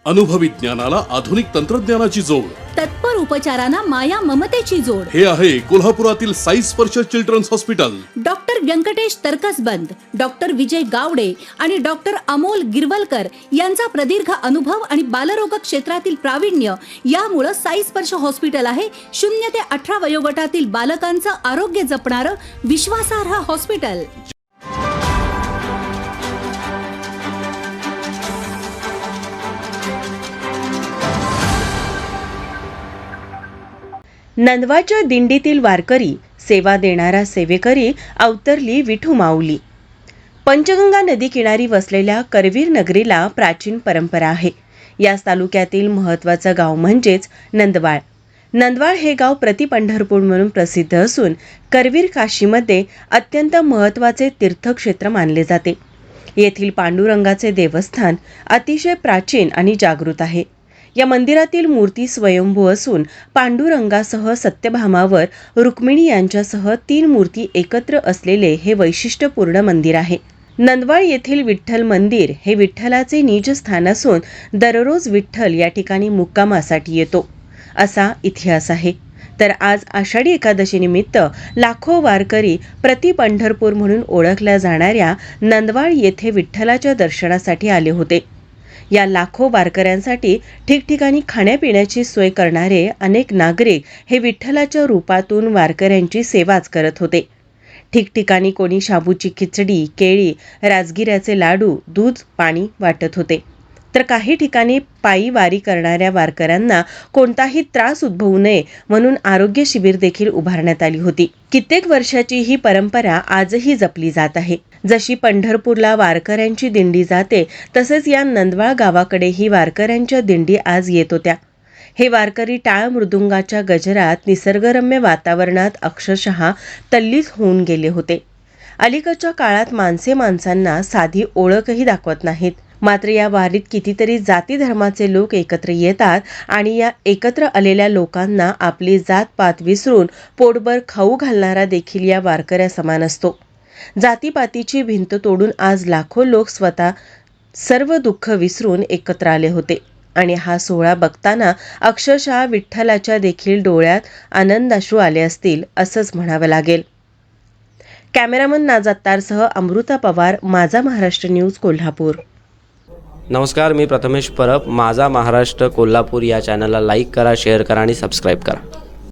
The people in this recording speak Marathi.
अनुभवी ज्ञानाला आधुनिक तंत्रज्ञानाची जोड, तत्पर उपचारांना माया ममतेची जोड. हे आहे कोल्हापुरातील Sai Sparsh children's hospital. Doctor Vyankatesh Taraksaband, doctor Vijay Gawade आणि डॉक्टर अमोल गिरवलकर यांचा प्रदीर्घ अनुभव आणि बालरोग क्षेत्रातील प्रावीण्य यामुळे साई स्पर्श हॉस्पिटल आहे 0 ते 18 वयोगटातील बालकांचं आरोग्य जपणारं विश्वासार्ह हॉस्पिटल. नंदवाच्या दिंडीतील वारकरी, सेवा देणारा सेवेकरी अवतरली विठू माऊली. पंचगंगा नदी किनारी वसलेल्या करवीर नगरीला प्राचीन परंपरा आहे. याच तालुक्यातील महत्त्वाचं गाव म्हणजेच नंदवाळ. नंदवाळ हे गाव प्रति पंढरपूर म्हणून प्रसिद्ध असून करवीर काशीमध्ये अत्यंत महत्त्वाचे तीर्थक्षेत्र मानले जाते. येथील पांडुरंगाचे देवस्थान अतिशय प्राचीन आणि जागृत आहे. या मंदिरातील मूर्ती स्वयंभू असून पांडुरंगासह सत्यभामावर रुक्मिणी यांच्यासह 3 मूर्ती एकत्र असलेले हे वैशिष्ट्यपूर्ण मंदिर आहे. नंदवाळ येथील विठ्ठल मंदिर हे विठ्ठलाचे निजस्थान असून दररोज विठ्ठल या ठिकाणी मुक्कामासाठी येतो असा इतिहास आहे. तर आज आषाढी एकादशी निमित्त लाखो वारकरी प्रति पंढरपूर म्हणून ओळखल्या जाणाऱ्या नंदवाळ येथे विठ्ठलाच्या दर्शनासाठी आले होते. या लाखो वारकऱ्यांसाठी ठिकठिकाणी खाण्यापिण्याची सोय करणारे अनेक नागरिक हे विठ्ठलाच्या रूपातून वारकऱ्यांची सेवाच करत होते. ठिकठिकाणी कोणी शाबूची खिचडी, केळी, राजगिऱ्याचे लाडू, दूध, पाणी वाटत होते. तर काही ठिकाणी पायी वारी करणाऱ्या वारकऱ्यांना कोणताही त्रास उद्भवू नये म्हणून आरोग्य शिबिर देखील उभारण्यात आली होती. कित्येक वर्षाची ही परंपरा आजही जपली जात आहे. जशी पंढरपूरला वारकऱ्यांची दिंडी जाते तसेच या नंदवाळ गावाकडेही वारकऱ्यांच्या दिंडी आज येत होत्या. हे वारकरी टाळ मृदुंगाच्या गजरात निसर्गरम्य वातावरणात अक्षरशः तल्लीन होऊन गेले होते. अलीकडच्या काळात माणसांना साधी ओळखही दाखवत नाहीत. मात्र या वारीत कितीतरी जाती धर्माचे लोक एकत्र येतात आणि या एकत्र आलेल्या लोकांना आपली जातपात विसरून पोटभर खाऊ घालणारा देखील या वारकऱ्या समान असतो. जातीपातीची भिंत तोडून आज लाखो लोक स्वतः सर्व दुःख विसरून एकत्र आले होते आणि हा सोहळा बघताना अक्षरशः विठ्ठलाच्या देखील डोळ्यात आनंदाश्रू आले असतील असंच म्हणावं लागेल. कॅमेरामन नाजात्तारसह अमृता पवार, माझा महाराष्ट्र न्यूज, कोल्हापूर. नमस्कार, मी प्रथमेश परब. माझा महाराष्ट्र कोल्हापूर या चॅनलला लाईक करा, शेअर करा आणि सबस्क्राईब करा.